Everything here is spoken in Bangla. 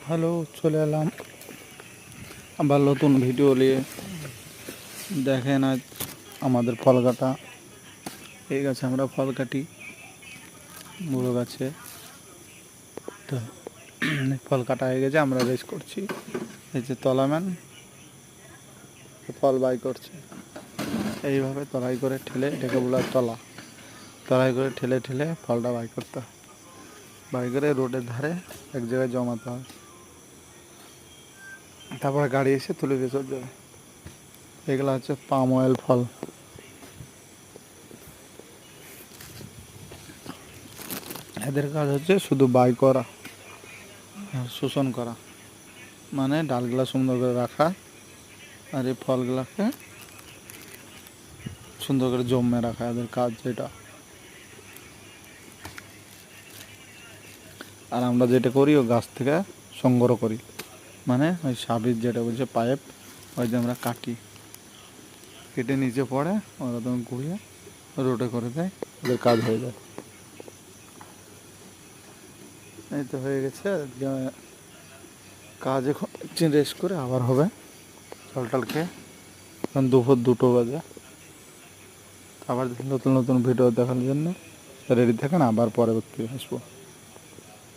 হ্যালো, চলে এলাম আবার নতুন ভিডিও নিয়ে। দেখেন আজ আমাদের ফল কাটা এই গাছে আমরা ফল কাটি, বড় গাছে। তো ফল কাটা হয়ে গেছে, আমরা রেস করছি। এই যে তলাম্যান ফল বাই করছে, এইভাবে তলাই করে ঠেলে, এটাকে বলা তলা। তলাই করে ঠেলে ঠেলে ফলটা বাই করতে হয়। বাই করে রোডের ধারে এক জায়গায় জমাতে হয়, তারপরে গাড়ি এসে তুলে দিয়ে চলে যাবে। এগুলো হচ্ছে পাম অয়েল ফল। এদের কাজ হচ্ছে শুধু বাই করা আর শোষণ করা, মানে ডালগুলা সুন্দর করে রাখা আর এই ফলগুলাকে সুন্দর করে জমে রাখা, এদের কাজ যেটা। আর আমরা যেটা করি ও গাছ থেকে সংগ্রহ করি, মানে ওই সাবির যেটা বলছে পাইপ, ওই যে আমরা কাটি, কেটে নিচে পড়ে ওরা তখন ঘুরিয়ে রোডে করে দেয়, ওদের কাজ হয়ে যায়। এই তো হয়ে গেছে কাজ। এখন রেস্ট করে আবার হবে জল টল খেয়ে। এখন দুপুর 2টো বাজে। আবার নতুন নতুন ভিডিও দেখার জন্য রেডি থাকেন, আবার পরবর্তী আসবো।